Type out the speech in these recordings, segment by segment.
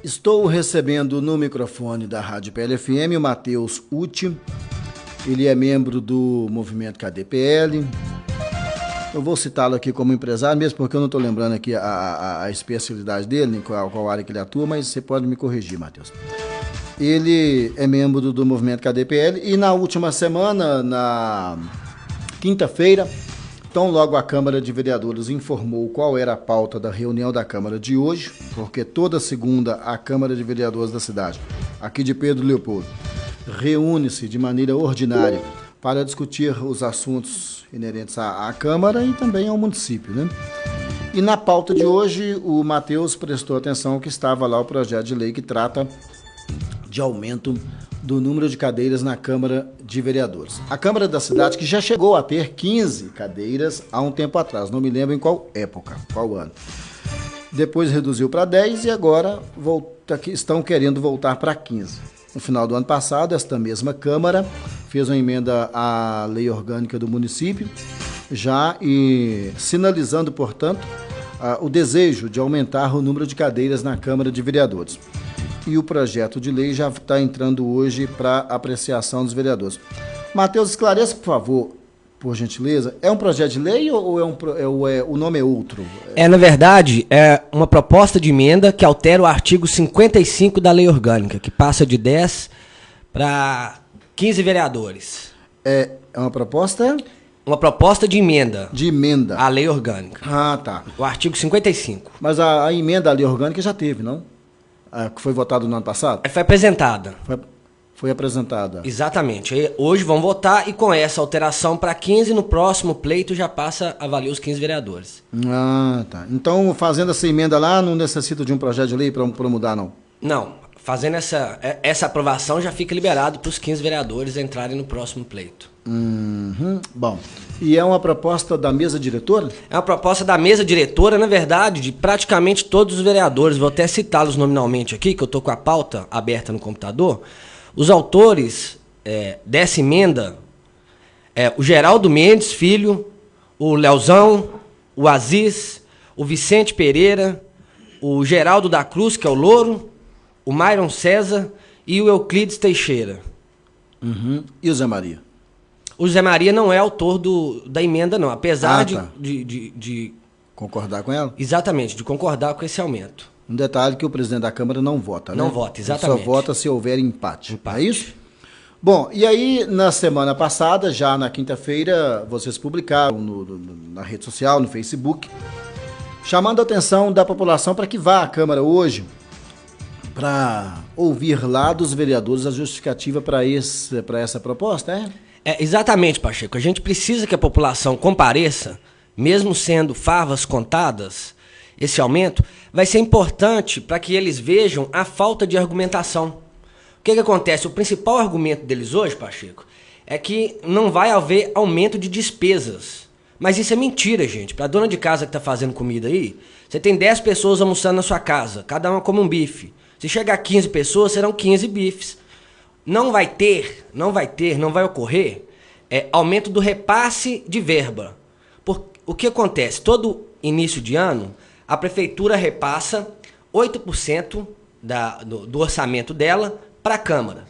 Estou recebendo no microfone da Rádio PLFM o Matheus Uti. Ele é membro do movimento KDPL. Eu vou citá-lo aqui como empresário, mesmo porque eu não estou lembrando aqui a especialidade dele, em qual área que ele atua, mas você pode me corrigir, Matheus. Ele é membro do movimento KDPL e na última semana, na quinta-feira, tão logo a Câmara de Vereadores informou qual era a pauta da reunião da Câmara de hoje, porque toda segunda a Câmara de Vereadores da cidade, aqui de Pedro Leopoldo, reúne-se de maneira ordinária para discutir os assuntos inerentes à Câmara e também ao município, né? E na pauta de hoje, o Matheus prestou atenção que estava lá o projeto de lei que trata de aumento do número de cadeiras na Câmara de Vereadores. A Câmara da cidade, que já chegou a ter 15 cadeiras há um tempo atrás, não me lembro em qual época, qual ano. Depois reduziu para 10 e agora estão querendo voltar para 15. No final do ano passado, esta mesma Câmara fez uma emenda à lei orgânica do município, já sinalizando, portanto, o desejo de aumentar o número de cadeiras na Câmara de Vereadores. E o projeto de lei já está entrando hoje para apreciação dos vereadores. Matheus, esclareça, por favor, por gentileza, é um projeto de lei ou o nome é outro? Na verdade, é uma proposta de emenda que altera o artigo 55 da lei orgânica, que passa de 10 para 15 vereadores. É uma proposta? Uma proposta de emenda. De emenda. À lei orgânica. Ah, tá. O artigo 55. Mas a emenda à lei orgânica já teve, não? Que foi votada no ano passado? Foi apresentada. Foi apresentada. Exatamente. Hoje vão votar e com essa alteração para 15, no próximo pleito já passa a valer os 15 vereadores. Ah, tá. Então, fazendo essa emenda lá, não necessita de um projeto de lei para mudar, não? Não. Fazendo essa aprovação, já fica liberado para os 15 vereadores entrarem no próximo pleito. Bom, e é uma proposta da mesa diretora? É uma proposta da mesa diretora, na verdade, de praticamente todos os vereadores. Vou até citá-los nominalmente aqui, que eu estou com a pauta aberta no computador. Os autores dessa emenda, o Geraldo Mendes Filho, o Leozão, o Aziz, o Vicente Pereira, o Geraldo da Cruz, que é o Louro, o Myron César e o Euclides Teixeira. E o Zé Maria? O Zé Maria não é autor da emenda, não. Apesar de concordar com ela? Exatamente, de concordar com esse aumento. Um detalhe que o presidente da Câmara não vota, né? Não vota, exatamente. Ele só vota se houver empate. É isso? Bom, e aí na semana passada, já na quinta-feira, vocês publicaram na rede social, no Facebook, chamando a atenção da população para que vá à Câmara hoje para ouvir lá dos vereadores a justificativa para essa proposta, exatamente, Pacheco. A gente precisa que a população compareça, mesmo sendo favas contadas, esse aumento vai ser importante para que eles vejam a falta de argumentação. O que acontece? O principal argumento deles hoje, Pacheco, é que não vai haver aumento de despesas. Mas isso é mentira, gente. Para a dona de casa que está fazendo comida aí, você tem 10 pessoas almoçando na sua casa, cada uma come um bife. Se chegar a 15 pessoas, serão 15 bifes. Não vai ocorrer aumento do repasse de verba. O que acontece? Todo início de ano, a prefeitura repassa 8% do orçamento dela para a Câmara.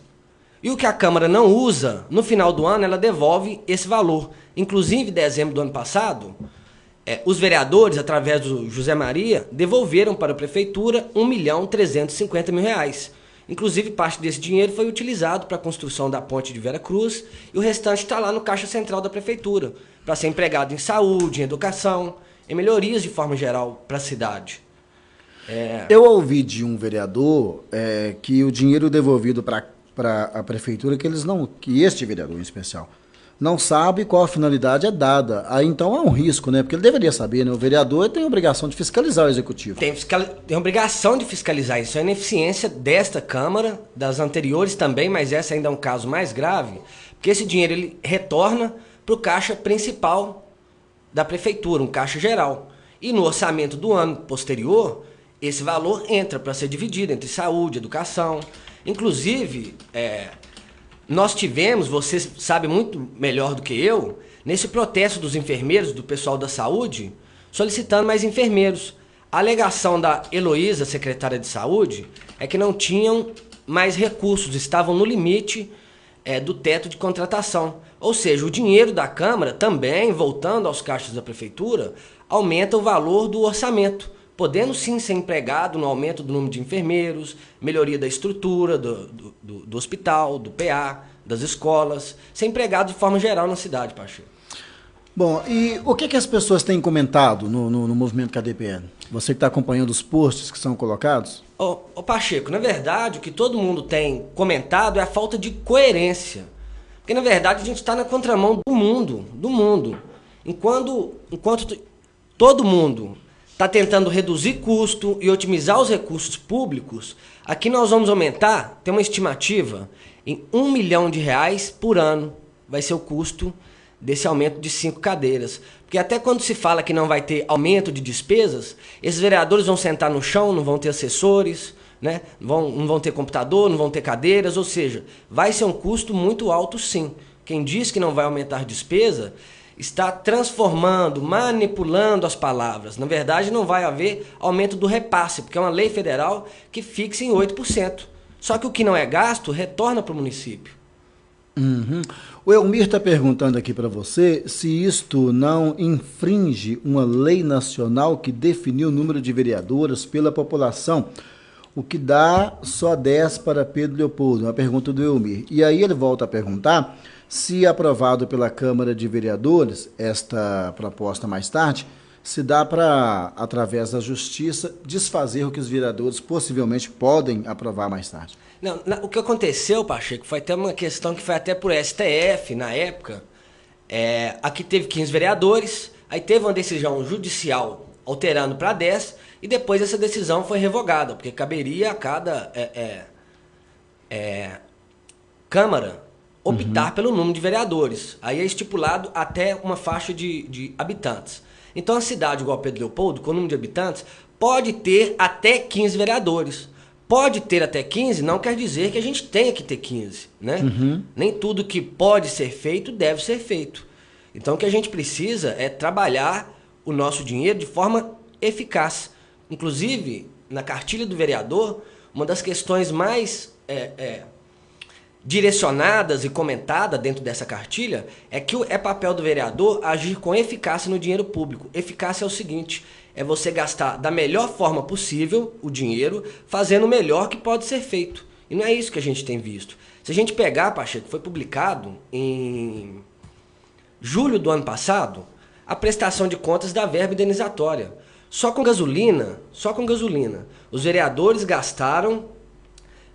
E o que a Câmara não usa, no final do ano, ela devolve esse valor. Inclusive, em dezembro do ano passado, os vereadores, através do José Maria, devolveram para a prefeitura R$1.350.000. Inclusive, parte desse dinheiro foi utilizado para a construção da ponte de Vera Cruz e o restante está lá no Caixa Central da Prefeitura, para ser empregado em saúde, em educação, em melhorias de forma geral para a cidade. Eu ouvi de um vereador que o dinheiro devolvido para a Prefeitura, que este vereador em especial, não sabe qual a finalidade é dada. Aí então é um risco, né? Porque ele deveria saber, né? O vereador tem a obrigação de fiscalizar o executivo. Tem obrigação de fiscalizar. Isso é ineficiência desta Câmara, das anteriores também, mas essa ainda é um caso mais grave, porque esse dinheiro ele retorna para o caixa principal da Prefeitura, um caixa geral. E no orçamento do ano posterior, esse valor entra para ser dividido entre saúde, educação. Inclusive, nós tivemos, você sabe muito melhor do que eu, nesse protesto dos enfermeiros, do pessoal da saúde, solicitando mais enfermeiros. A alegação da Heloísa, secretária de Saúde, é que não tinham mais recursos, estavam no limite do teto de contratação. Ou seja, o dinheiro da Câmara também, voltando aos caixas da Prefeitura, aumenta o valor do orçamento, podendo sim ser empregado no aumento do número de enfermeiros, melhoria da estrutura do hospital, do PA, das escolas, ser empregado de forma geral na cidade, Pacheco. Bom, e o que as pessoas têm comentado no movimento KDPL? Você que está acompanhando os posts que são colocados? Ô Pacheco, na verdade, o que todo mundo tem comentado é a falta de coerência. Porque, na verdade, a gente está na contramão do mundo. Enquanto todo mundo está tentando reduzir custo e otimizar os recursos públicos, aqui nós vamos aumentar, tem uma estimativa, em R$1 milhão por ano vai ser o custo desse aumento de 5 cadeiras. Porque até quando se fala que não vai ter aumento de despesas, esses vereadores vão sentar no chão, não vão ter assessores, né? Não vão ter computador, não vão ter cadeiras, ou seja, vai ser um custo muito alto sim. Quem diz que não vai aumentar despesa está transformando, manipulando as palavras. Na verdade, não vai haver aumento do repasse, porque é uma lei federal que fixa em 8%. Só que o que não é gasto retorna para o município. Uhum. O Elmir está perguntando aqui para você se isto não infringe uma lei nacional que definiu o número de vereadoras pela população, o que dá só 10 para Pedro Leopoldo. Uma pergunta do Elmir. E aí ele volta a perguntar se aprovado pela Câmara de Vereadores, esta proposta mais tarde, se dá para, através da Justiça, desfazer o que os vereadores possivelmente podem aprovar mais tarde. Não, o que aconteceu, Pacheco, foi até uma questão que foi até por STF, na época. Aqui teve 15 vereadores, aí teve uma decisão judicial alterando para 10, e depois essa decisão foi revogada, porque caberia a cada Câmara optar pelo número de vereadores. Aí é estipulado até uma faixa de habitantes. Então a cidade, igual Pedro Leopoldo, com o número de habitantes, pode ter até 15 vereadores. Pode ter até 15 não quer dizer que a gente tenha que ter 15, né? Nem tudo que pode ser feito deve ser feito. Então o que a gente precisa é trabalhar o nosso dinheiro de forma eficaz. Inclusive, na cartilha do vereador, uma das questões mais direcionadas e comentadas dentro dessa cartilha é que é papel do vereador agir com eficácia no dinheiro público. Eficácia é o seguinte: é você gastar da melhor forma possível o dinheiro, fazendo o melhor que pode ser feito. E não é isso que a gente tem visto. Se a gente pegar, Pacheco, foi publicado em julho do ano passado a prestação de contas da verba indenizatória. Só com gasolina, os vereadores gastaram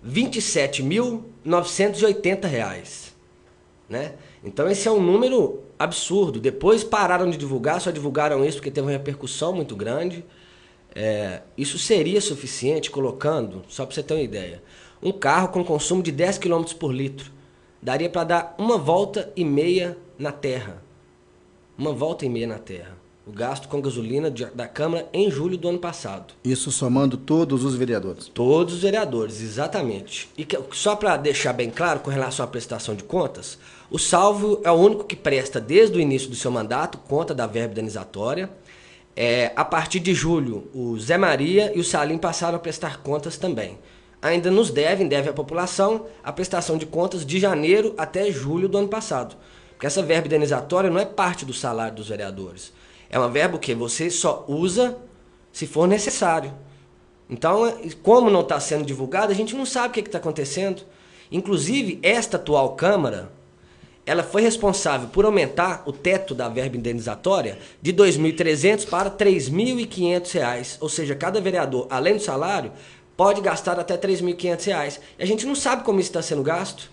R$ 27.980, né? Então esse é um número absurdo. Depois pararam de divulgar, só divulgaram isso porque teve uma repercussão muito grande. Isso seria suficiente colocando, só para você ter uma ideia, um carro com consumo de 10 km por litro. Daria para dar uma volta e meia na Terra. Uma volta e meia na Terra. O gasto com gasolina da Câmara em julho do ano passado. Isso somando todos os vereadores? Todos os vereadores, exatamente. E só para deixar bem claro com relação à prestação de contas, o Salvo é o único que presta desde o início do seu mandato conta da verba indenizatória. A partir de julho, o Zé Maria e o Salim passaram a prestar contas também. Ainda nos deve à população a prestação de contas de janeiro até julho do ano passado. Porque essa verba indenizatória não é parte do salário dos vereadores. É uma verba que você só usa se for necessário. Então, como não está sendo divulgado, a gente não sabe o que está acontecendo. Inclusive, esta atual Câmara, ela foi responsável por aumentar o teto da verba indenizatória de R$ 2.300 para R$ 3.500. Ou seja, cada vereador, além do salário, pode gastar até R$ 3.500. E a gente não sabe como isso está sendo gasto.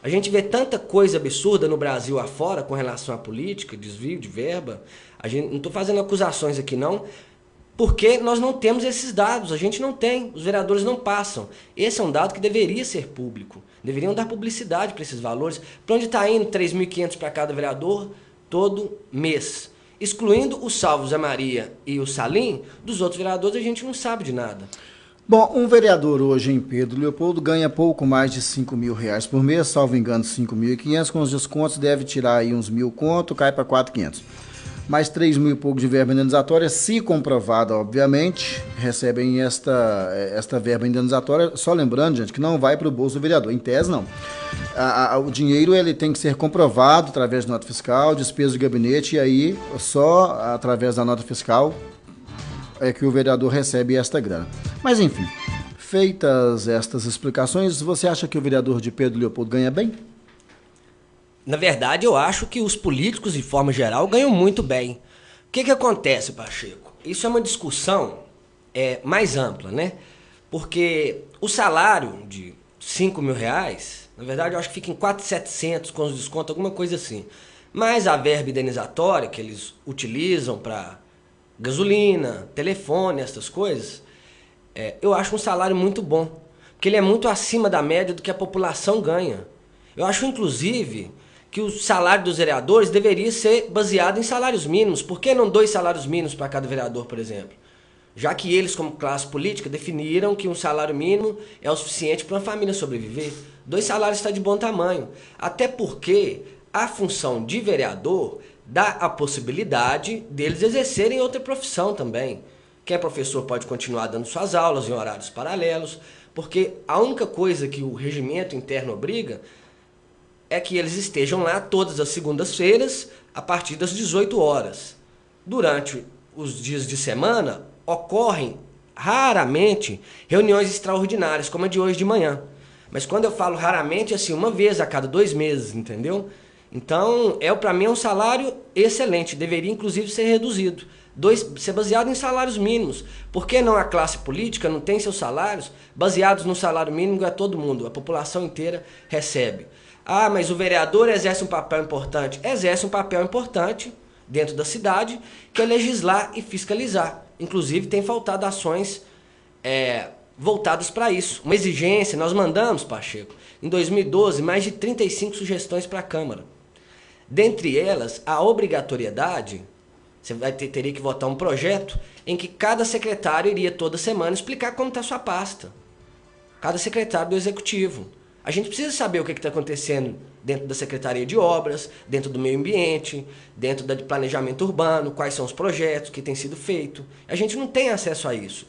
A gente vê tanta coisa absurda no Brasil afora com relação à política, desvio de verba. Não estou fazendo acusações aqui não, porque nós não temos esses dados, a gente não tem, os vereadores não passam. Esse é um dado que deveria ser público, deveriam dar publicidade para esses valores. Para onde está indo R$ 3.500 para cada vereador todo mês? Excluindo o Salvo, Zé Maria e o Salim, dos outros vereadores a gente não sabe de nada. Bom, um vereador hoje em Pedro Leopoldo ganha pouco mais de R$ 5.000 por mês, salvo engano R$ 5.500, com os descontos deve tirar aí uns 1.000 conto, cai para R$ 4.500. mais 3 mil e pouco de verba indenizatória, se comprovada, obviamente, recebem esta verba indenizatória, só lembrando, gente, que não vai para o bolso do vereador, em tese não. O dinheiro ele tem que ser comprovado através de nota fiscal, despesa de gabinete, e aí só através da nota fiscal é que o vereador recebe esta grana. Mas enfim, feitas estas explicações, você acha que o vereador de Pedro Leopoldo ganha bem? Na verdade, eu acho que os políticos, de forma geral, ganham muito bem. O que acontece, Pacheco? Isso é uma discussão mais ampla, né? Porque o salário de 5 mil reais, na verdade, eu acho que fica em 4.700 com os descontos, alguma coisa assim. Mas a verba indenizatória que eles utilizam para gasolina, telefone, essas coisas, eu acho um salário muito bom. Porque ele é muito acima da média do que a população ganha. Eu acho, inclusive, que o salário dos vereadores deveria ser baseado em salários mínimos. Por que não 2 salários mínimos para cada vereador, por exemplo? Já que eles, como classe política, definiram que um salário mínimo é o suficiente para uma família sobreviver. 2 salários está de bom tamanho. Até porque a função de vereador dá a possibilidade deles exercerem outra profissão também. Quem é professor pode continuar dando suas aulas em horários paralelos, porque a única coisa que o regimento interno obriga é que eles estejam lá todas as segundas-feiras, a partir das 18 horas. Durante os dias de semana, ocorrem raramente reuniões extraordinárias, como a de hoje de manhã. Mas quando eu falo raramente, é assim, uma vez a cada 2 meses, entendeu? Então, para mim é um salário excelente, deveria inclusive ser reduzido. Ser baseado em salários mínimos. Por que não a classe política não tem seus salários baseados no salário mínimo que todo mundo, a população inteira recebe? Ah, mas o vereador exerce um papel importante. Exerce um papel importante dentro da cidade, que é legislar e fiscalizar. Inclusive, tem faltado ações voltadas para isso. Uma exigência, nós mandamos, Pacheco, em 2012, mais de 35 sugestões para a Câmara. Dentre elas, a obrigatoriedade, você teria que votar um projeto em que cada secretário iria toda semana explicar como está a sua pasta. Cada secretário do Executivo. A gente precisa saber o que está acontecendo dentro da Secretaria de Obras, dentro do Meio Ambiente, dentro do planejamento urbano, quais são os projetos que têm sido feitos. A gente não tem acesso a isso.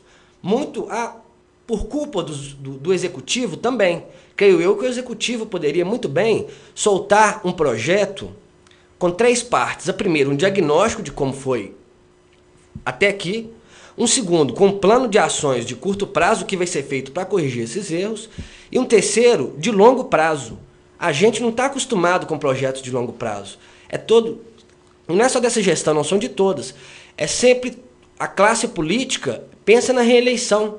Por culpa do Executivo também. Creio eu que o Executivo poderia muito bem soltar um projeto com 3 partes. A primeira, um diagnóstico de como foi até aqui. Um segundo, com um plano de ações de curto prazo que vai ser feito para corrigir esses erros. E um terceiro, de longo prazo. A gente não está acostumado com projetos de longo prazo. Não é só dessa gestão, não são de todas. É sempre a classe política pensa na reeleição.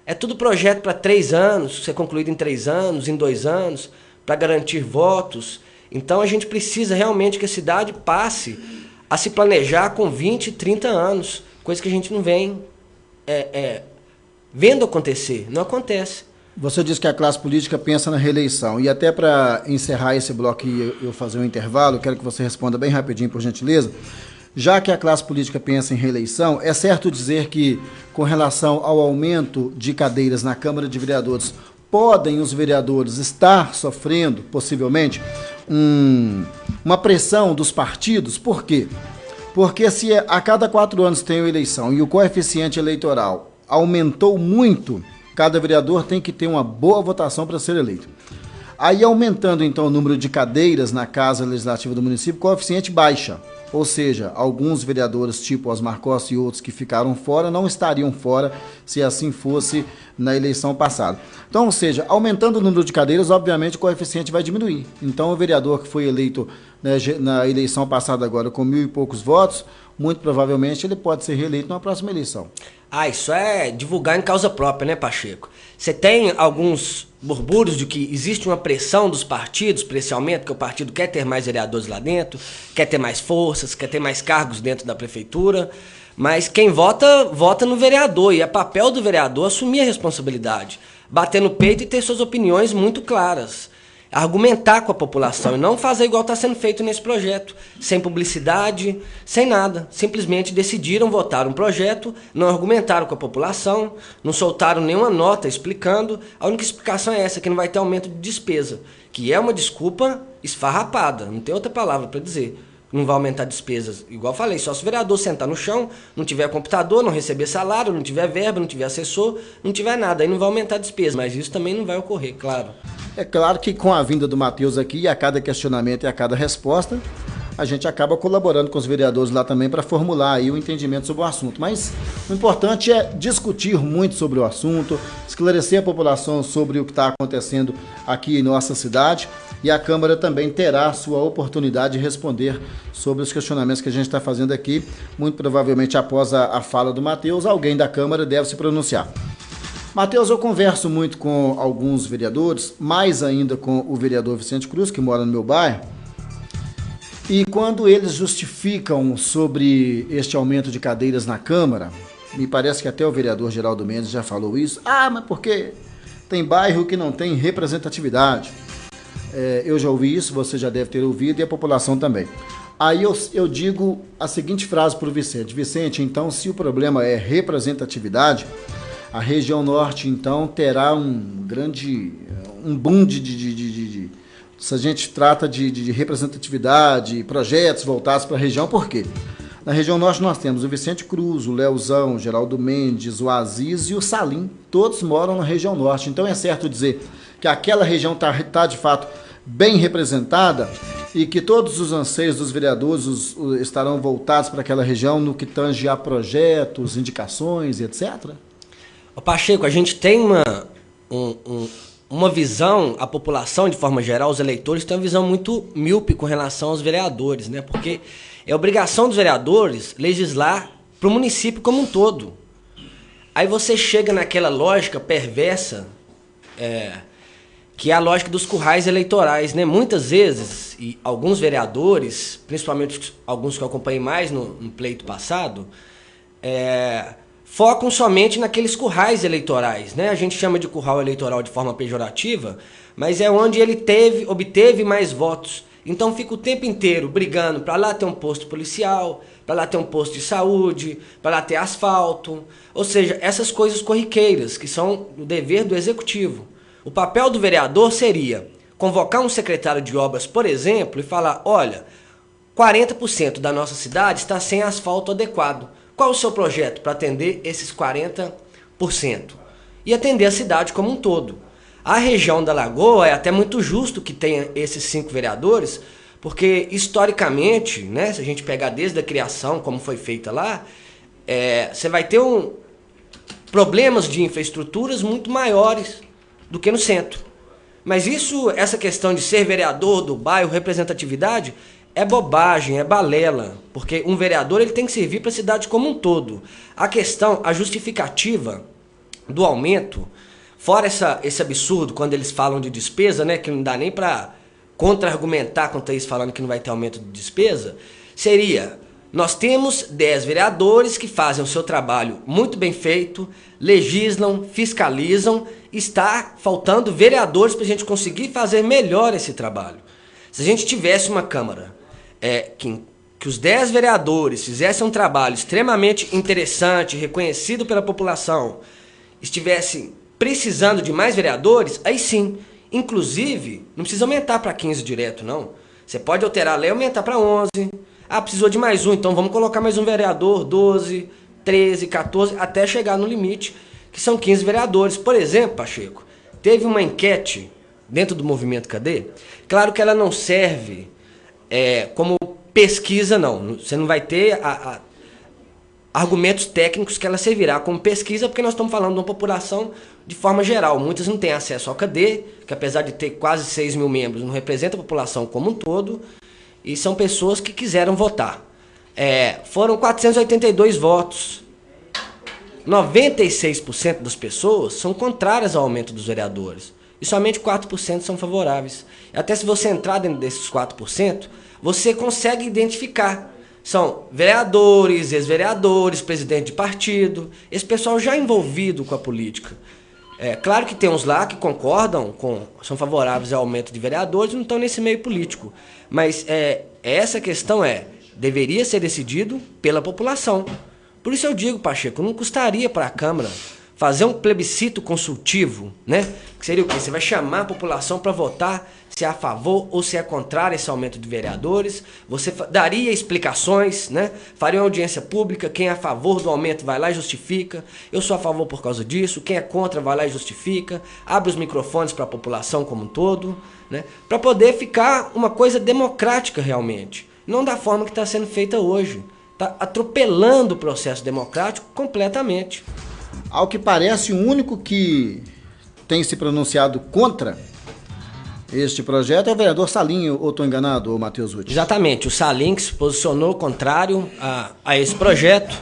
É tudo projeto para 3 anos, ser concluído em 3 anos, em 2 anos, para garantir votos. Então a gente precisa realmente que a cidade passe a se planejar com 20, 30 anos. Coisa que a gente não vem vendo acontecer. Não acontece. Você disse que a classe política pensa na reeleição. E até para encerrar esse bloco e eu fazer um intervalo, quero que você responda bem rapidinho, por gentileza. Já que a classe política pensa em reeleição, é certo dizer que, com relação ao aumento de cadeiras na Câmara de Vereadores, podem os vereadores estar sofrendo, possivelmente, uma pressão dos partidos? Por quê? Porque se a cada 4 anos tem uma eleição e o coeficiente eleitoral aumentou muito, cada vereador tem que ter uma boa votação para ser eleito. Aí, aumentando então o número de cadeiras na Casa Legislativa do município, o coeficiente baixa. Ou seja, alguns vereadores, tipo Osmar Costa e outros que ficaram fora, não estariam fora se assim fosse na eleição passada. Então, ou seja, aumentando o número de cadeiras, obviamente o coeficiente vai diminuir. Então, o vereador que foi eleito, né, na eleição passada agora com 1.000 e poucos votos, muito provavelmente ele pode ser reeleito na próxima eleição. Isso é divulgar em causa própria, né, Pacheco? Você tem alguns burburos de que existe uma pressão dos partidos para esse aumento, que o partido quer ter mais vereadores lá dentro, quer ter mais forças, quer ter mais cargos dentro da prefeitura, mas quem vota, vota no vereador, e é papel do vereador assumir a responsabilidade, bater no peito e ter suas opiniões muito claras. Argumentar com a população e não fazer igual está sendo feito nesse projeto, sem publicidade, sem nada. Simplesmente decidiram votar um projeto, não argumentaram com a população, não soltaram nenhuma nota explicando. A única explicação é essa, que não vai ter aumento de despesa, que é uma desculpa esfarrapada, não tem outra palavra para dizer. não vai aumentar despesas. Igual eu falei, só se o vereador sentar no chão, não tiver computador, não receber salário, não tiver verba, não tiver assessor, não tiver nada, aí não vai aumentar despesa. Mas isso também não vai ocorrer, claro. É claro que com a vinda do Matheus aqui, a cada questionamento e a cada resposta, a gente acaba colaborando com os vereadores lá também para formular aí o entendimento sobre o assunto. Mas o importante é discutir muito sobre o assunto, esclarecer a população sobre o que está acontecendo aqui em nossa cidade, e a Câmara também terá a sua oportunidade de responder sobre os questionamentos que a gente está fazendo aqui. Muito provavelmente após a fala do Matheus, alguém da Câmara deve se pronunciar. Matheus, eu converso muito com alguns vereadores, mais ainda com o vereador Vicente Cruz, que mora no meu bairro, e quando eles justificam sobre este aumento de cadeiras na Câmara, me parece que até o vereador Geraldo Mendes já falou isso, mas porque tem bairro que não tem representatividade. Eu já ouvi isso, você já deve ter ouvido, e a população também. Aí eu digo a seguinte frase para o Vicente: Vicente, então, se o problema é representatividade, a região norte, então, terá um boom se a gente trata de representatividade, projetos voltados para a região. Por quê? Na região norte nós temos o Vicente Cruz, o Leozão, o Geraldo Mendes, o Aziz e o Salim. Todos moram na região norte. Então é certo dizer que aquela região está de fato bem representada e que todos os anseios dos vereadores estarão voltados para aquela região no que tange a projetos, indicações e etc. Ô Pacheco, a gente tem uma visão, a população de forma geral, os eleitores têm uma visão muito míope com relação aos vereadores, né? Porque é obrigação dos vereadores legislar para o município como um todo. Aí você chega naquela lógica perversa, que é a lógica dos currais eleitorais, né? Muitas vezes, e alguns vereadores, principalmente alguns que eu acompanhei mais no pleito passado, focam somente naqueles currais eleitorais, né? A gente chama de curral eleitoral de forma pejorativa, mas é onde ele obteve mais votos. Então fica o tempo inteiro brigando para lá ter um posto policial, para lá ter um posto de saúde, para lá ter asfalto. Ou seja, essas coisas corriqueiras que são o dever do executivo. O papel do vereador seria convocar um secretário de obras, por exemplo, e falar: olha, 40% da nossa cidade está sem asfalto adequado. Qual o seu projeto para atender esses 40%? E atender a cidade como um todo. A região da Lagoa é até muito justo que tenha esses 5 vereadores, porque historicamente, né, se a gente pegar desde a criação, como foi feita lá, você vai ter problemas de infraestruturas muito maiores do que no centro. Mas essa questão de ser vereador do bairro, representatividade, é bobagem, é balela, porque um vereador ele tem que servir para a cidade como um todo. A justificativa do aumento, fora esse absurdo quando eles falam de despesa, né, que não dá nem para contra-argumentar contra isso falando que não vai ter aumento de despesa, seria: nós temos 10 vereadores que fazem o seu trabalho muito bem feito, legislam, fiscalizam, está faltando vereadores para a gente conseguir fazer melhor esse trabalho. Se a gente tivesse uma Câmara que os 10 vereadores fizessem um trabalho extremamente interessante, reconhecido pela população, estivessem precisando de mais vereadores, aí sim, inclusive, não precisa aumentar para 15 direto, não. Você pode alterar a lei e aumentar para 11. Precisou de mais um, então vamos colocar mais um vereador, 12, 13, 14, até chegar no limite, que são 15 vereadores. Por exemplo, Pacheco, teve uma enquete dentro do Movimento Cadê? Claro que ela não serve como pesquisa, não. Você não vai ter argumentos técnicos que ela servirá como pesquisa, porque nós estamos falando de uma população de forma geral. Muitas não têm acesso ao Cadê, que apesar de ter quase 6 mil membros, não representa a população como um todo, e são pessoas que quiseram votar. Foram 482 votos. 96% das pessoas são contrárias ao aumento dos vereadores. E somente 4% são favoráveis. Até se você entrar dentro desses 4%, você consegue identificar. São vereadores, ex-vereadores, presidente de partido, esse pessoal já envolvido com a política. Claro que tem uns lá que concordam, são favoráveis ao aumento de vereadores e não estão nesse meio político. Mas essa questão deveria ser decidido pela população. Por isso eu digo, Pacheco, não custaria para a Câmara fazer um plebiscito consultivo, né? Que seria o quê? Você vai chamar a população para votar se é a favor ou se é contrário a esse aumento de vereadores, você daria explicações, né? Faria uma audiência pública, quem é a favor do aumento vai lá e justifica, eu sou a favor por causa disso, quem é contra vai lá e justifica, abre os microfones para a população como um todo, né? Para poder ficar uma coisa democrática realmente, não da forma que está sendo feita hoje, está atropelando o processo democrático completamente. Ao que parece, o único que tem se pronunciado contra este projeto é o vereador Salim, ou estou enganado, Matheus Uti? Exatamente, o Salim que se posicionou contrário a esse projeto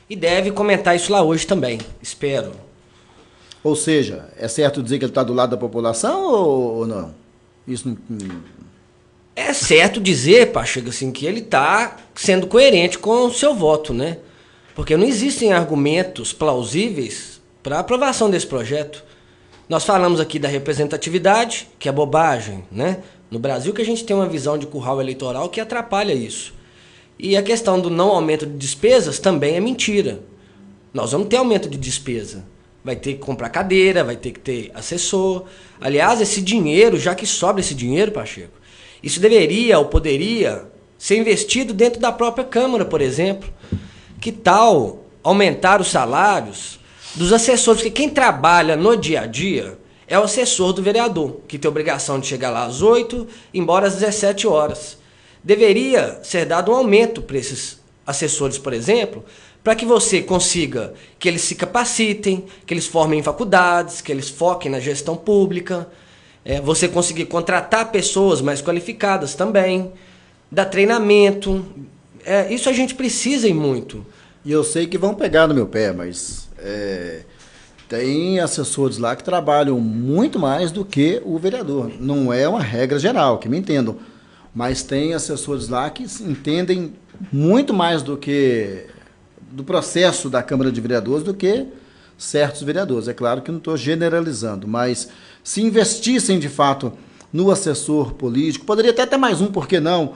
e deve comentar isso lá hoje também, espero. Ou seja, é certo dizer que ele está do lado da população ou não? Isso não... É certo dizer, Pacheco, assim, que ele está sendo coerente com o seu voto, né? Porque não existem argumentos plausíveis para a aprovação desse projeto. Nós falamos aqui da representatividade, que é bobagem, né? No Brasil que a gente tem uma visão de curral eleitoral que atrapalha isso. E a questão do não aumento de despesas também é mentira. Nós vamos ter aumento de despesa. Vai ter que comprar cadeira, vai ter que ter assessor. Aliás, esse dinheiro, já que sobra esse dinheiro, Pacheco, isso deveria ou poderia ser investido dentro da própria Câmara, por exemplo. Que tal aumentar os salários dos assessores? Porque quem trabalha no dia a dia é o assessor do vereador, que tem a obrigação de chegar lá às 8 e ir embora às 17 horas. Deveria ser dado um aumento para esses assessores, por exemplo, para que você consiga que eles se capacitem, que eles formem em faculdades, que eles foquem na gestão pública, você conseguir contratar pessoas mais qualificadas também, dar treinamento. Isso a gente precisa e muito. E eu sei que vão pegar no meu pé, mas tem assessores lá que trabalham muito mais do que o vereador. Não é uma regra geral, que me entendam. Mas tem assessores lá que entendem muito mais do processo da Câmara de Vereadores do que certos vereadores. É claro que não estou generalizando, mas se investissem de fato no assessor político, poderia até ter mais um, por que não?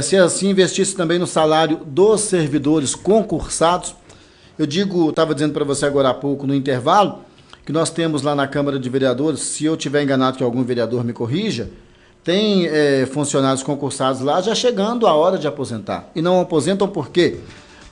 Se assim investisse também no salário dos servidores concursados. Eu estava dizendo para você agora há pouco no intervalo, que nós temos lá na Câmara de Vereadores, se eu tiver enganado que algum vereador me corrija, tem funcionários concursados lá já chegando a hora de aposentar. E não aposentam por quê?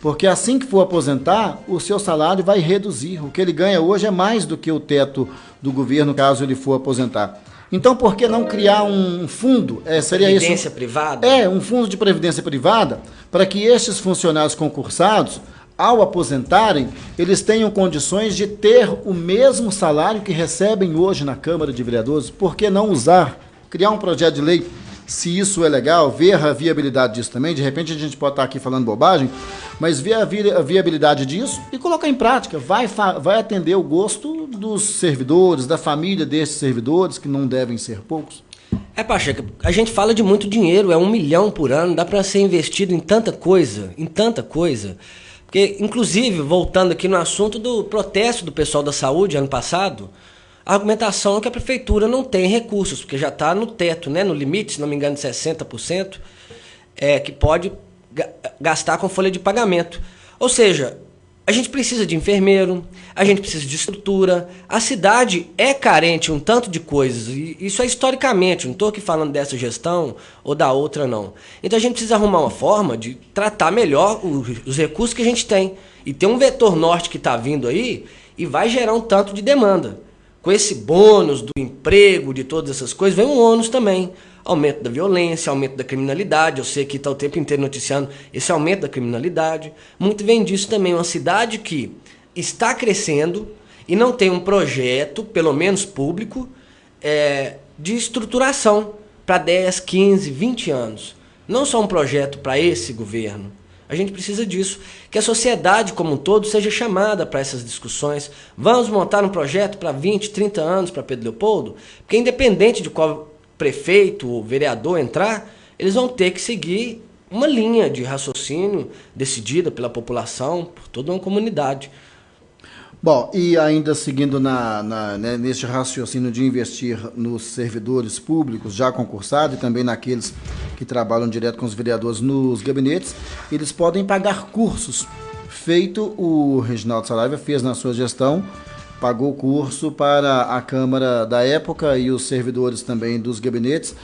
Porque assim que for aposentar, o seu salário vai reduzir. O que ele ganha hoje é mais do que o teto do governo, caso ele for aposentar. Então, por que não criar um fundo? Seria previdência privada? Um fundo de previdência privada, para que estes funcionários concursados, ao aposentarem, eles tenham condições de ter o mesmo salário que recebem hoje na Câmara de Vereadores. Por que não usar? Criar um projeto de lei, se isso é legal, ver a viabilidade disso também. De repente a gente pode estar aqui falando bobagem, mas ver a viabilidade disso e colocar em prática. Vai atender o gosto dos servidores, da família desses servidores, que não devem ser poucos. Pacheco, a gente fala de muito dinheiro, é 1 milhão por ano, dá para ser investido em tanta coisa, Porque, inclusive, voltando aqui no assunto do protesto do pessoal da saúde ano passado, a argumentação é que a prefeitura não tem recursos, porque já está no teto, né, no limite, se não me engano, de 60%, que pode gastar com folha de pagamento. Ou seja, a gente precisa de enfermeiro, a gente precisa de estrutura, a cidade é carente um tanto de coisas, e isso é historicamente, não estou aqui falando dessa gestão ou da outra não. Então a gente precisa arrumar uma forma de tratar melhor os recursos que a gente tem. E tem um vetor norte que está vindo aí e vai gerar um tanto de demanda. Com esse bônus do emprego, de todas essas coisas, vem um ônus também. Aumento da violência, aumento da criminalidade. Eu sei que está o tempo inteiro noticiando esse aumento da criminalidade. Muito vem disso também. Uma cidade que está crescendo e não tem um projeto, pelo menos público, de estruturação para 10, 15, 20 anos. Não só um projeto para esse governo. A gente precisa disso, que a sociedade como um todo seja chamada para essas discussões. Vamos montar um projeto para 20, 30 anos para Pedro Leopoldo? Porque independente de qual prefeito ou vereador entrar, eles vão ter que seguir uma linha de raciocínio decidida pela população, por toda uma comunidade. Bom, e ainda seguindo neste raciocínio de investir nos servidores públicos já concursados e também naqueles que trabalham direto com os vereadores nos gabinetes, eles podem pagar cursos. Feito o Reginaldo Saraiva fez na sua gestão, pagou o curso para a Câmara da época e os servidores também dos gabinetes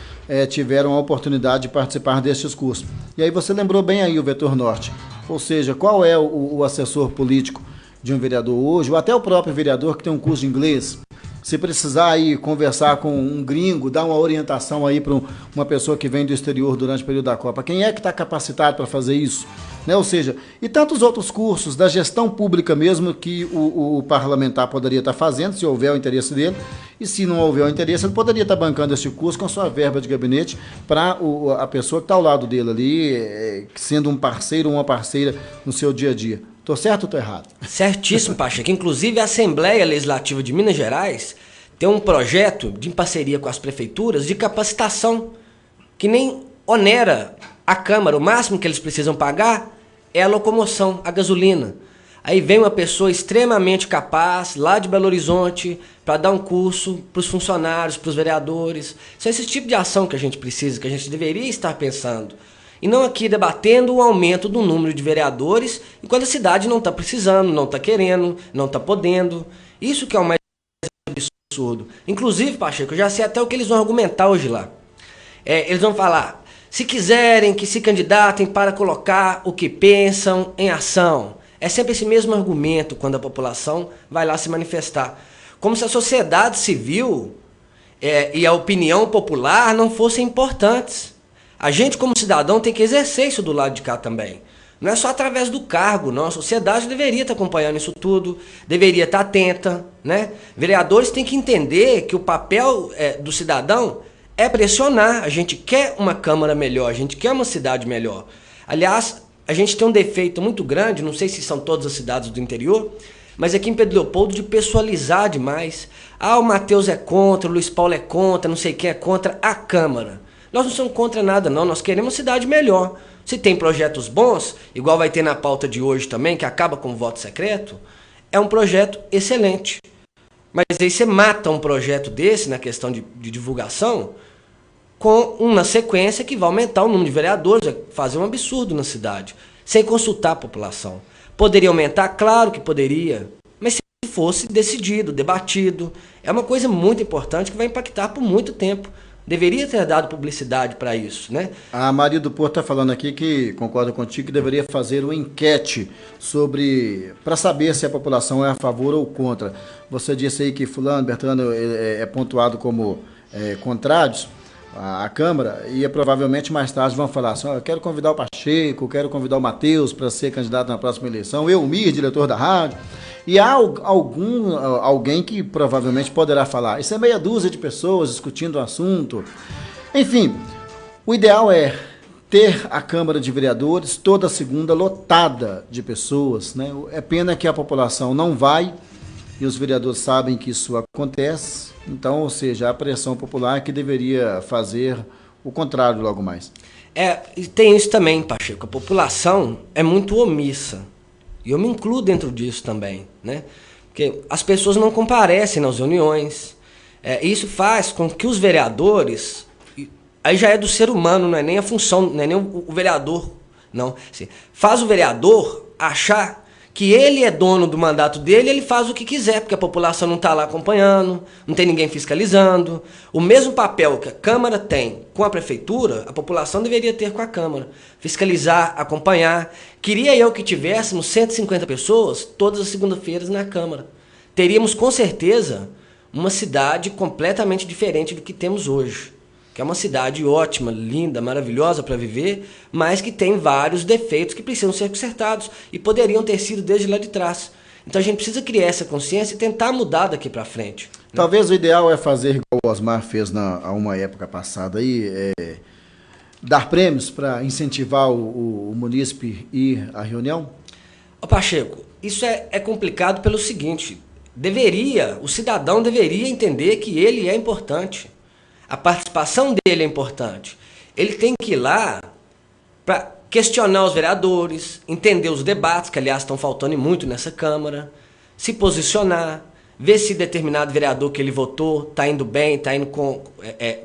tiveram a oportunidade de participar destes cursos. E aí você lembrou bem aí o Vetor Norte, ou seja, qual é o assessor político de um vereador hoje, ou até o próprio vereador que tem um curso de inglês. Se precisar aí conversar com um gringo, dar uma orientação aí para uma pessoa que vem do exterior durante o período da Copa, quem é que está capacitado para fazer isso? Né? Ou seja, e tantos outros cursos da gestão pública mesmo que o parlamentar poderia estar fazendo, se houver o interesse dele, e se não houver o interesse, ele poderia estar bancando esse curso com a sua verba de gabinete para a pessoa que está ao lado dele ali, sendo um parceiro ou uma parceira no seu dia a dia. Tô certo ou tô errado? Certíssimo, Pacheco. Inclusive, a Assembleia Legislativa de Minas Gerais tem um projeto em parceria com as prefeituras de capacitação que nem onera a Câmara. O máximo que eles precisam pagar é a locomoção, a gasolina. Aí vem uma pessoa extremamente capaz, lá de Belo Horizonte, para dar um curso para os funcionários, para os vereadores. São esse tipo de ação que a gente precisa, que a gente deveria estar pensando. E não aqui debatendo o aumento do número de vereadores, enquanto a cidade não está precisando, não está querendo, não está podendo. Isso que é o mais absurdo. Inclusive, Pacheco, eu já sei até o que eles vão argumentar hoje lá. Eles vão falar, se quiserem que se candidatem para colocar o que pensam em ação. É sempre esse mesmo argumento quando a população vai lá se manifestar. Como se a sociedade civil e a opinião popular não fossem importantes. A gente, como cidadão, tem que exercer isso do lado de cá também. Não é só através do cargo, não. A sociedade deveria estar acompanhando isso tudo, deveria estar atenta, né? Vereadores têm que entender que o papel do cidadão é pressionar. A gente quer uma Câmara melhor, a gente quer uma cidade melhor. Aliás, a gente tem um defeito muito grande, não sei se são todas as cidades do interior, mas aqui em Pedro Leopoldo, de pessoalizar demais. Ah, o Matheus é contra, o Luiz Paulo é contra, não sei quem é contra a Câmara. Nós não somos contra nada, não. Nós queremos uma cidade melhor. Se tem projetos bons, igual vai ter na pauta de hoje também, que acaba com o voto secreto, é um projeto excelente. Mas aí você mata um projeto desse, na questão de divulgação, com uma sequência que vai aumentar o número de vereadores, vai fazer um absurdo na cidade, sem consultar a população. Poderia aumentar? Claro que poderia, mas se fosse decidido, debatido, é uma coisa muito importante que vai impactar por muito tempo. Deveria ter dado publicidade para isso, né? A Maria do Porto está falando aqui que concorda contigo que deveria fazer uma enquete para saber se a população é a favor ou contra. Você disse aí que fulano, Bertrano é pontuado como contrários à Câmara e provavelmente mais tarde vão falar assim, eu quero convidar o Pacheco, quero convidar o Matheus para ser candidato na próxima eleição, eu, Mir, diretor da rádio. E há alguém que provavelmente poderá falar, isso é meia dúzia de pessoas discutindo o assunto. Enfim, o ideal é ter a Câmara de Vereadores toda segunda lotada de pessoas, né? É pena que a população não vai e os vereadores sabem que isso acontece. Então, ou seja, a pressão popular que deveria fazer o contrário logo mais. E tem isso também, Pacheco. A população é muito omissa. E eu me incluo dentro disso também, né? Porque as pessoas não comparecem nas reuniões. Isso faz com que os vereadores... Aí já é do ser humano, não é nem a função, não é nem o vereador. Não. Assim, faz o vereador achar que ele é dono do mandato dele e ele faz o que quiser, porque a população não está lá acompanhando, não tem ninguém fiscalizando. O mesmo papel que a Câmara tem com a Prefeitura, a população deveria ter com a Câmara. Fiscalizar, acompanhar. Queria eu que tivéssemos 150 pessoas todas as segundas-feiras na Câmara. Teríamos, com certeza, uma cidade completamente diferente do que temos hoje. Que é uma cidade ótima, linda, maravilhosa para viver, mas que tem vários defeitos que precisam ser consertados e poderiam ter sido desde lá de trás. Então a gente precisa criar essa consciência e tentar mudar daqui para frente. Né? Talvez o ideal é fazer igual o Osmar fez a uma época passada aí, dar prêmios para incentivar o munícipe a ir à reunião? Ô Pacheco, isso é complicado pelo seguinte, o cidadão deveria entender que ele é importante. A participação dele é importante. Ele tem que ir lá para questionar os vereadores, entender os debates, que aliás estão faltando muito nessa Câmara, se posicionar, ver se determinado vereador que ele votou está indo bem, está indo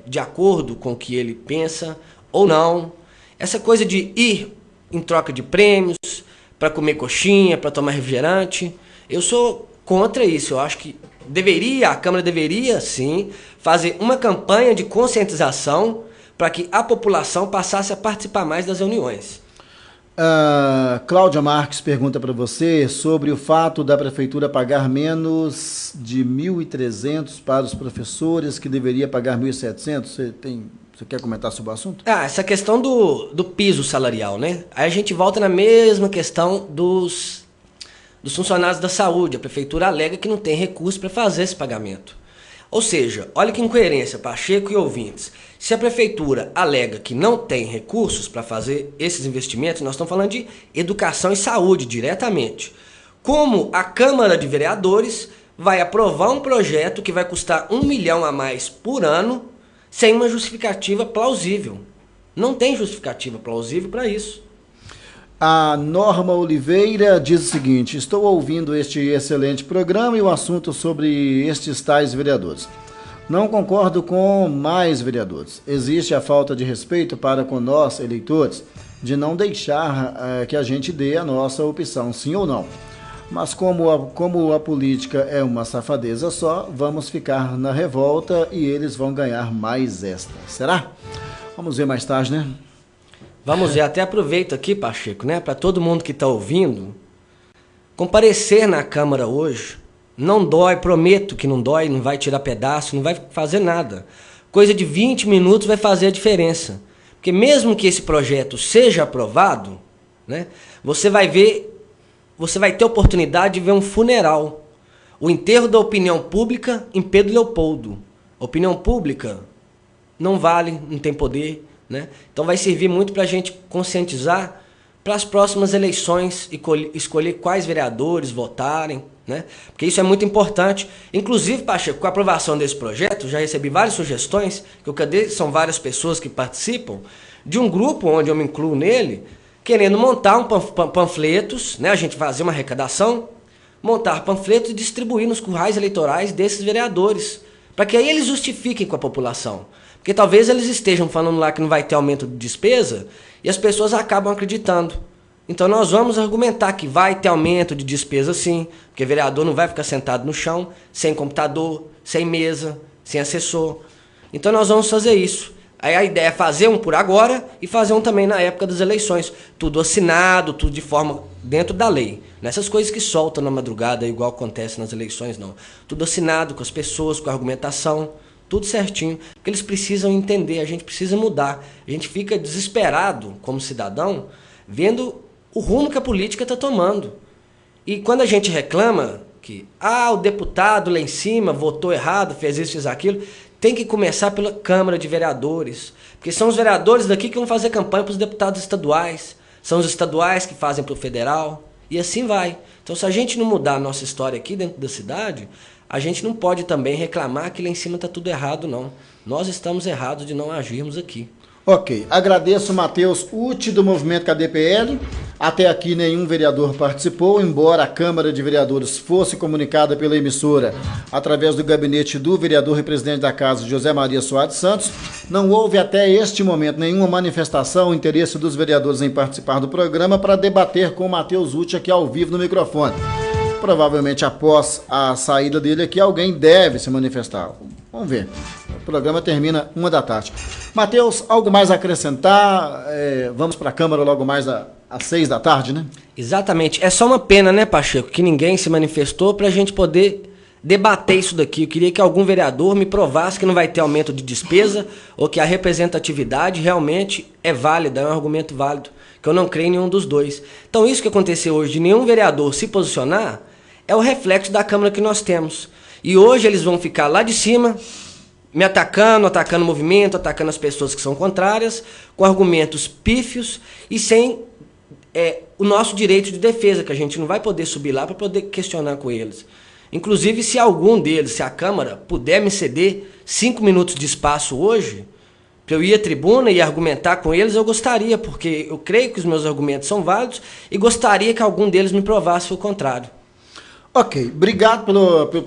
de acordo com o que ele pensa ou não. Essa coisa de ir em troca de prêmios, para comer coxinha, para tomar refrigerante, eu sou contra isso. Eu acho que a Câmara deveria, sim, fazer uma campanha de conscientização para que a população passasse a participar mais das reuniões. Cláudia Marques pergunta para você sobre o fato da Prefeitura pagar menos de 1.300 para os professores, que deveria pagar 1.700. Você quer comentar sobre o assunto? Essa questão do piso salarial, né? Aí a gente volta na mesma questão dos funcionários da saúde. A Prefeitura alega que não tem recurso para fazer esse pagamento. Ou seja, olha que incoerência, Pacheco e ouvintes. Se a Prefeitura alega que não tem recursos para fazer esses investimentos, nós estamos falando de educação e saúde diretamente. Como a Câmara de Vereadores vai aprovar um projeto que vai custar R$1 milhão a mais por ano, sem uma justificativa plausível. Não tem justificativa plausível para isso. A Norma Oliveira diz o seguinte: estou ouvindo este excelente programa e o assunto sobre estes tais vereadores. Não concordo com mais vereadores. Existe a falta de respeito para com nós, eleitores, de não deixar que a gente dê a nossa opção, sim ou não. Mas como a política é uma safadeza só, vamos ficar na revolta e eles vão ganhar mais esta. Será? Vamos ver mais tarde, né? Vamos ver, até aproveito aqui, Pacheco, né, para todo mundo que está ouvindo, comparecer na Câmara hoje não dói, prometo que não dói, não vai tirar pedaço, não vai fazer nada. Coisa de 20 minutos vai fazer a diferença. Porque mesmo que esse projeto seja aprovado, né, você vai ter oportunidade de ver um funeral. O enterro da opinião pública em Pedro Leopoldo. A opinião pública não vale, não tem poder, né? Então vai servir muito para a gente conscientizar para as próximas eleições e escolher quais vereadores votarem, né? Porque isso é muito importante. Inclusive, Pacheco, com a aprovação desse projeto, já recebi várias sugestões, que são várias pessoas que participam, de um grupo onde eu me incluo nele, querendo montar panfletos, né? A gente fazer uma arrecadação, montar panfletos e distribuir nos currais eleitorais desses vereadores, para que aí eles justifiquem com a população. Porque talvez eles estejam falando lá que não vai ter aumento de despesa e as pessoas acabam acreditando. Então nós vamos argumentar que vai ter aumento de despesa sim, porque o vereador não vai ficar sentado no chão, sem computador, sem mesa, sem assessor. Então nós vamos fazer isso. Aí a ideia é fazer um por agora e fazer um também na época das eleições. Tudo assinado, tudo de forma dentro da lei. Nessas coisas que soltam na madrugada, igual acontece nas eleições, não. Tudo assinado com as pessoas, com a argumentação. Tudo certinho, porque eles precisam entender, a gente precisa mudar. A gente fica desesperado como cidadão, vendo o rumo que a política está tomando. E quando a gente reclama que o deputado lá em cima votou errado, fez isso, fez aquilo, tem que começar pela Câmara de Vereadores, porque são os vereadores daqui que vão fazer campanha para os deputados estaduais, são os estaduais que fazem para o federal, e assim vai. Então se a gente não mudar a nossa história aqui dentro da cidade, a gente não pode também reclamar que lá em cima está tudo errado, não. Nós estamos errados de não agirmos aqui. Ok, agradeço o Matheus Uti do Movimento KDPL. Até aqui nenhum vereador participou, embora a Câmara de Vereadores fosse comunicada pela emissora através do gabinete do vereador e presidente da Casa, José Maria Soares Santos. Não houve até este momento nenhuma manifestação, interesse dos vereadores em participar do programa para debater com o Matheus Uti aqui ao vivo no microfone. Provavelmente após a saída dele aqui, alguém deve se manifestar. Vamos ver. O programa termina 13h. Matheus, algo mais a acrescentar? Vamos para a Câmara logo mais às 18h, né? Exatamente. É só uma pena, né, Pacheco, que ninguém se manifestou para a gente poder debater isso daqui. Eu queria que algum vereador me provasse que não vai ter aumento de despesa ou que a representatividade realmente é válida, é um argumento válido, que eu não creio em nenhum dos dois. Então isso que aconteceu hoje, de nenhum vereador se posicionar, é o reflexo da Câmara que nós temos. E hoje eles vão ficar lá de cima, me atacando o movimento, atacando as pessoas que são contrárias, com argumentos pífios e sem o nosso direito de defesa, que a gente não vai poder subir lá para poder questionar com eles. Inclusive, se algum deles, se a Câmara puder me ceder 5 minutos de espaço hoje, para eu ir à tribuna e argumentar com eles, eu gostaria, porque eu creio que os meus argumentos são válidos e gostaria que algum deles me provasse o contrário. Ok, obrigado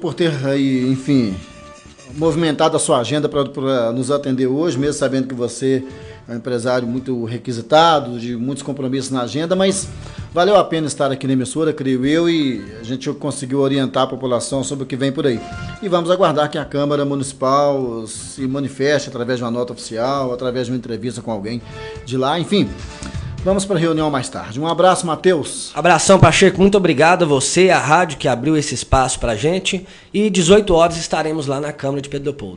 por ter aí, enfim, movimentado a sua agenda para nos atender hoje, mesmo sabendo que você é um empresário muito requisitado, de muitos compromissos na agenda, mas valeu a pena estar aqui na emissora, creio eu, e a gente conseguiu orientar a população sobre o que vem por aí. e vamos aguardar que a Câmara Municipal se manifeste através de uma nota oficial, através de uma entrevista com alguém de lá, enfim. Vamos para a reunião mais tarde. Um abraço, Matheus. Abração, Pacheco. Muito obrigado a você, a rádio que abriu esse espaço para a gente. E 18 horas estaremos lá na Câmara de Pedro Leopoldo.